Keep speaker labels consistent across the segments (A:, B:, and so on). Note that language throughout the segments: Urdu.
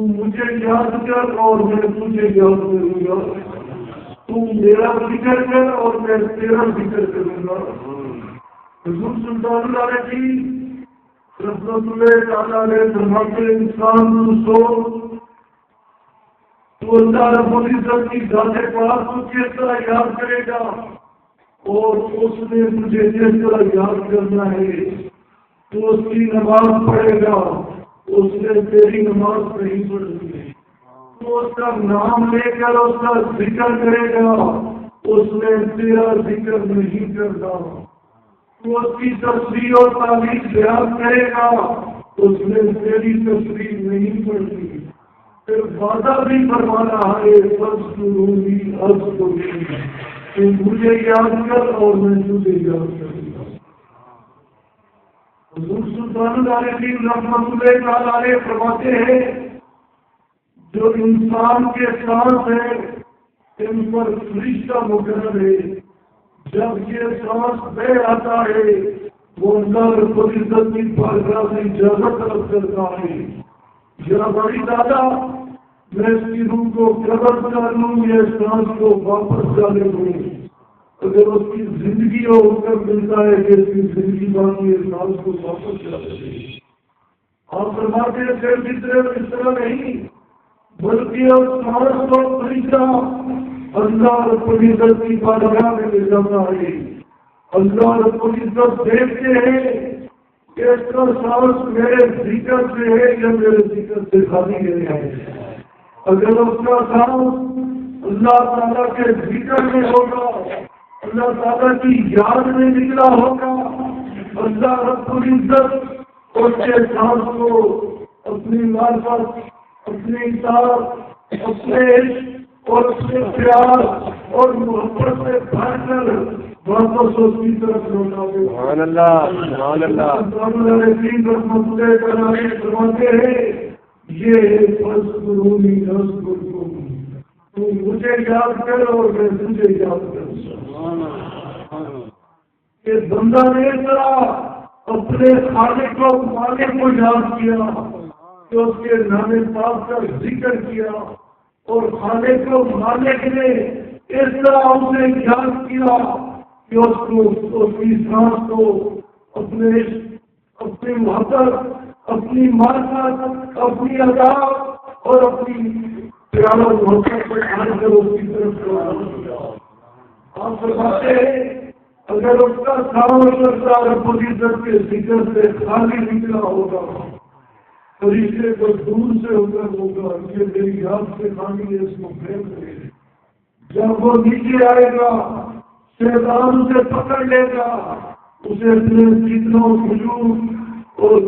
A: تو مجھے یاد کر اور میں تجھے یاد کروں گا، تو میرا ذکر کر اور میں تیرا ذکر کروں گا۔ حضور سلطان اللہ کی رحمت اللہ تعالیٰ نے فرماتے انسان سو تو اللہ رب العزت کی ذات پاک کو کس طرح یاد کرے گا، اور اس نے مجھے جس طرح یاد کرنا ہے تو اس کی نماز پڑھے گا، اس نے تیری نماز نہیں پڑھنی ہے، تو اس کا نام لے کر اس کا ذکر کرے گا، اس نے تیرا ذکر نہیں کرنا، تو اس کی تصریح اور تعریف بیان کرے گا، اس نے تیری تصریح نہیں پڑھنی، پھر وعدہ بھی فرمانا ہے فَاذْكُرُونِي أَذْكُرْكُمْ، کہ مجھے یاد کر اور میں تجھے یاد کروں گا۔ حضور سلطان العارفین رحمۃ اللہ تعالیٰ علیہ فرماتے ہیں جو انسان کے سانس ہے ان پر فرشتہ مقرر ہے، جب یہ سانس بہ آتا ہے وہ اللہ رب العزت کی بارگاہ سے اجازت طلب کرتا ہے، یا بڑی دادا میں اس کی روح کو قبض کر لوں یا سانس کو واپس ڈالے دوں، اگر اس کی زندگی ہو کر ملتا ہے کہ اس کی زندگی باقی ہے سانس کو واپس ڈالے دیں۔ آپ فرماتے ہیں پھر اس طرح نہیں بلکہ اس سانس کو فرشتہ اللہ رب العزت کی بارگاہ میں لے جاتا ہے، اللہ رب العزت دیکھتے ہیں کہ اس کا سانس میرے ذکر سے ہے یا میرے ذکر سے خالی ہے، اگر اس کا سانس اللہ تعالیٰ کے ذکر میں ہوگا، اللہ تعالیٰ کی یاد میں نکلا ہوگا، اللہ رب العزت اس کے سانس کو اپنی معرفت، اپنی اطاعت، اپنے عشق اور اپنے پیار اور محبت سے بھر کر واپس اس کی طرف لوٹا دے۔ سبحان اللہ، سبحان اللہ۔ فرماتے ہیں یہ فَاذْكُرُونِي أَذْكُرْكُمْ، تو مجھے یاد کر اور میں تجھے یاد کروں گا۔ کہ بندہ نے اس طرح اپنے خالق کو مالک کو یاد کیا کہ اس کے نام پاک کا ذکر کیا، اور خالق کو مالک نے اس طرح اسے یاد کیا کہ اس کو اس کی سانس کو اپنے عشق، اپنی محبت، اپنی معرفت، اپنی ادا اور اپنی پیارا محبت کو ڈال کر اس کی طرف آپ فرماتے ہیں اگر اس کا سانس اللہ رب العزت کے ذکر سے خالی نکلا ہوگا، فرشتے کو دور سے ہو کر ہوگا کہ میری یاد سے خالی ہے، اس کو پھینک دے، جب وہ نیچے آئے گا شیطان اسے پکڑ لے گا، اسے اپنے فتنوں فجور اور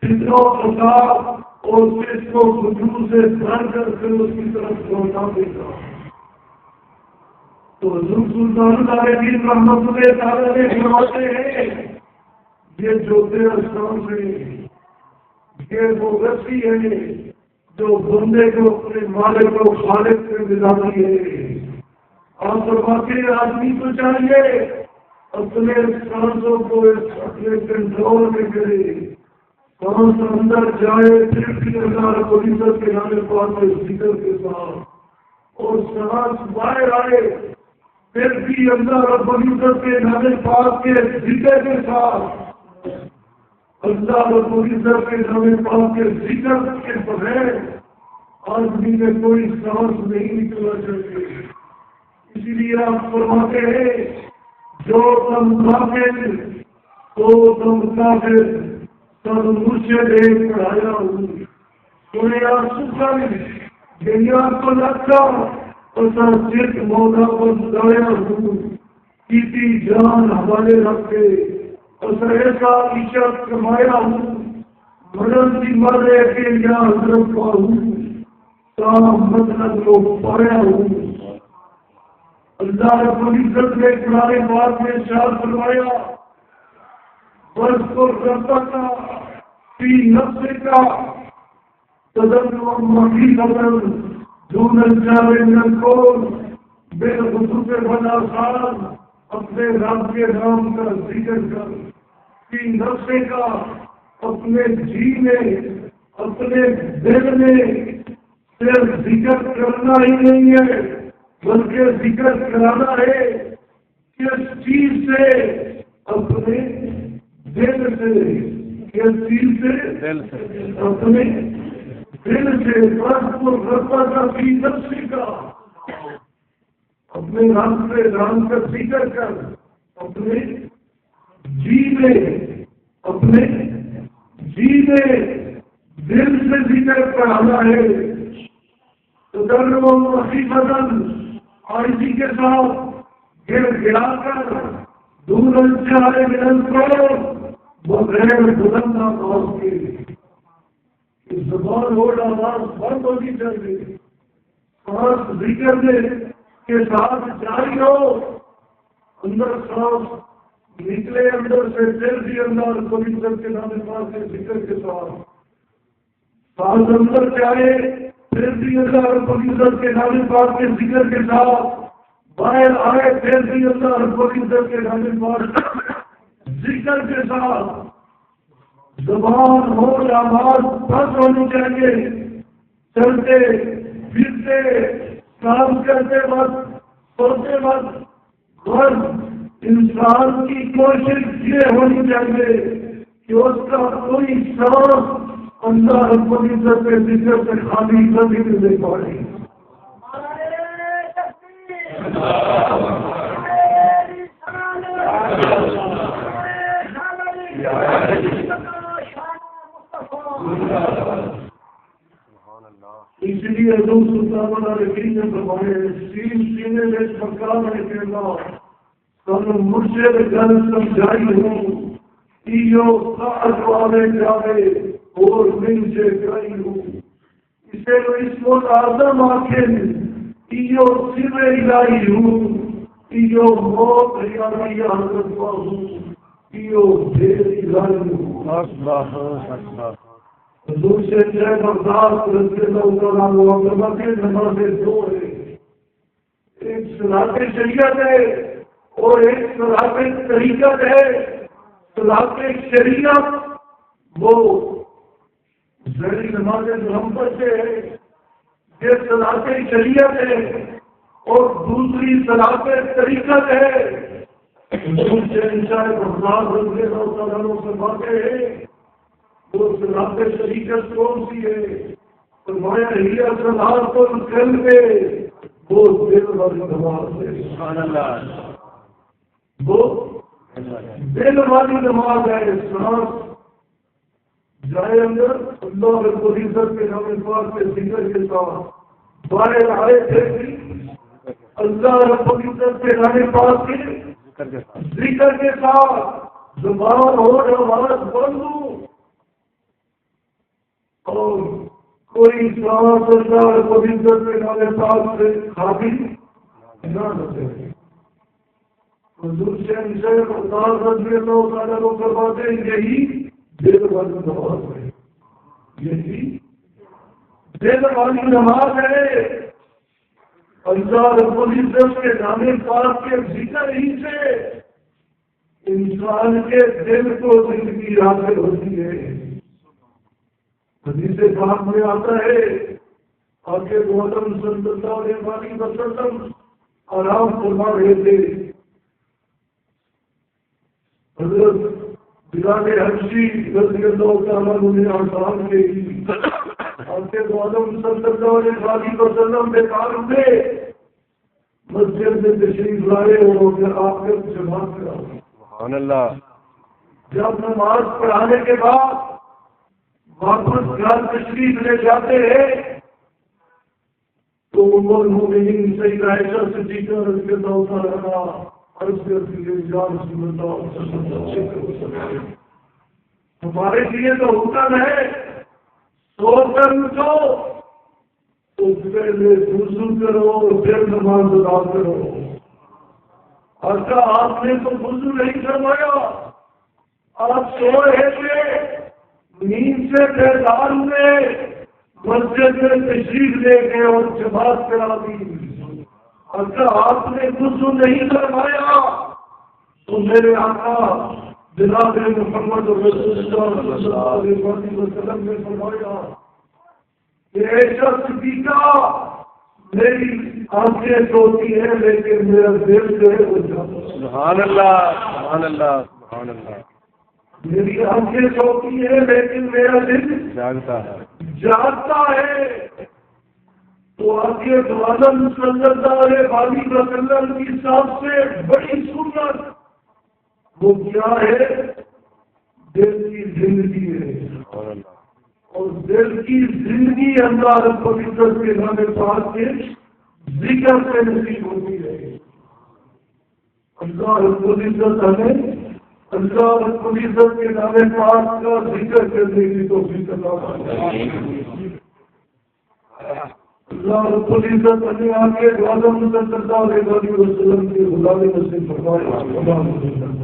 A: فتنوں فساد اور اس کو فجور سے بھر کر پھر اس کی طرف لوٹا دے گا۔ تو حضور سلطان العارفین رحمۃ اللہ تعالیٰ نے فرماتے ہیں یہ جو تیرا سانس ہے یہ وہ رسی ہے جو بندے کو اپنے مالک کو خالق سے ملاتی ہے۔ آپ فرماتے ہیں آدمی کو چاہیے اپنے سانسوں کو اپنے کنٹرول میں کرے، سانس اندر جائے پھر بھی اللہ رب العزت کے نام پاک کے ذکر کے ساتھ، اور سانس باہر آئے پھر بھی اللہ رب العزت کے نام پاک کے ذکر کے ساتھ، اللہ رب العزت کے نام پاک کے ذکر کے بغیر آدمی میں کوئی سانس نہیں نکلنا چاہیے۔ اسی لیے آپ فرماتے ہیں جو تم کافر تو تم کافر تم مجھ سے دیکھ پڑھایا ہوں، سنے آپ سکھا یعنی آپ کو لگتا اور صرف موقع پر بتایا ہوں، کیتی جان حوالے رکھ کے اور ایسا عشق کمایا ہوں، مرن کی مرے کے یا حضرت کا ہوں، کام مطلب کو پایا ہوں۔ اللہ رب العزت نے قرآن پاک میں ارشاد فرمایا وَاذْكُرْ رَبَّكَ فِي نَفْسِكَ تَضَرُّعًا وَخِيفَةً دُونَ الْجَهْرِ مِنَ الْقَوْلِ بِالْغُدُوِّ وَالْآصَالِ، اپنے رب کے نام کا ذکر کر، فی نفس کا، اپنے جی میں، اپنے دل میں، صرف ذکر کرنا ہی نہیں ہے بلکہ ذکر کرانا ہے کس چیز سے؟ اپنے دل سے. کس چیز سے؟ اپنے دل سے. ربا کا بھی نفسی کا اپنے رام سے رام کا ذکر کر اپنے جی میں اپنے جی میں دل سے ذکر کرانا ہے. تو بدن آرزی کے ساتھ گر گرا کر دور چاہے ملن کو بغیر بلند آواز کے زبان ہو آواز بند ہونی چاہیے. سانس ذکر دے کے ساتھ جاری ہو. اندر سانس نکلے اندر سے دل بھی اندر پولیس کے نام پاس کے ذکر کے ساتھ سانس اندر چاہے پھر بھی اللہ پولیس کے نام پاس کے ذکر کے ساتھ باہر آئے پھر بھی اللہ پولیس کے نام پاس ذکر کے ساتھ زبان ہو آواز بند ہونی چاہیے. چلتے پھرتے کام کرتے وقت سوتے وقت اور انسان کی کوشش یہ ہونی چاہیے کہ اس کا کوئی سانس اللہ رب العزت کے ذکر سے خالی کبھی نہیں پڑے. اس لیے حضور سلطان علیہ نے فرمایا سین سینے میں مقام ہے کہ اللہ تم مرشد گھر سمجھائی ہوں ایو ساعت والے جاوے اور من سے گئی ہوں. اسے تو اس کو آدم آخر ایو سر الہی ہوں ایو موت ریاضی حضرت ہوں ایو دیر الہی ہوں. حضور سے جے برداشت رضی اللہ عنہ کے نمازیں دو ہے. ایک صلاۃ شریعت ہے اور ایک صلاۃ طریقت ہے. صلاۃ شریعت وہ ذری نماز ہم پڑھتے ہیں یہ صلاۃ شریعت ہے اور دوسری صلاۃ طریقت ہے. حضور سے انشاء برداشت رضی اللہ عنہ فرماتے ہیں وہ صلاۃ شریعت کون سی ہے؟ فرمایا ہی صلاۃ القلب وہ دل والی نماز ہے. سبحان اللہ. وہ دل والی نماز ہے. سانس جائے اندر اللہ رب العزت کے نام پاک کے ذکر کے ساتھ باہر آئے تھے اللہ رب العزت کے نام پاک کے ذکر کے ساتھ زبان اور آواز بند ہو اور کوئی سانس اللہ رب العزت کے نام پاک سے خالی نہ رہے. حضور سے اللہ رضی اللہ تعالیٰ کو فرماتے ہیں یہی دل والی نماز ہے. یہی دل والی نماز ہے. اللہ رب العزت کے نام پاک کے ذکر ہی سے انسان کے دل کو زندگی حاصل ہوتی ہے. حدیث پاک میں آتا ہے آگے محترم صلی اللہ علیہ وسلم آرام فرما رہے تھے. حضرت بلال حبشی رضی اللہ تعالیٰ عنہ آسان کے آگے محترم صلی اللہ علیہ وسلم کے کار میں مسجد میں تشریف لائے اور آپ کے جماعت کرا. سبحان اللہ. جب نماز پڑھانے کے بعد واپس گھر تشریف لے جاتے ہیں تو ام المؤمنین سیدہ عائشہ صدیقہ رضی اللہ تعالی عنہا عرض کرتی ہے یا رسول اللہ صلی اللہ علیہ وسلم ہمارے لیے تو حکم ہے سو کر اٹھو تو پہلے وضو کرو اور پھر نماز ادا کرو. آقا آپ نے تو وضو نہیں فرمایا آپ سو رہے تھے نیند سے بیدار ہوئے مسجد میں تشریف لے گئے اور جماعت کرا دی. اگر آپ نے وضو نہیں فرمایا تو میرے آقا جناب محمد رسول اللہ صلی اللہ علیہ وسلم نے فرمایا یہ شخص بھی کا میری آنکھیں سوتی ہیں لیکن میرا دل جو ہے وہ جاتا ہے.
B: سبحان اللہ سبحان اللہ سبحان اللہ.
A: میری آنکھیں سوتی ہیں لیکن میرا دل
B: جاگتا ہے.
A: جاگتا ہے. تو آگے عالم صلی اللہ علیہ وسلم کی سب سے بڑی سنت وہ کیا ہے؟ دل کی زندگی ہے. اور دل کی زندگی اللہ رب العزت کے نام پاک کے ذکر سے نصیب ہوتی ہے. اللہ رب العزت ہمیں اللہ رب العزت کے نام پاک کا ذکر کرنے کی توفیق عطا فرمائے. اللہ رب العزت ہمیں آگے عالم صلی اللہ علیہ وسلم کے غلامی نصیب فرمائے.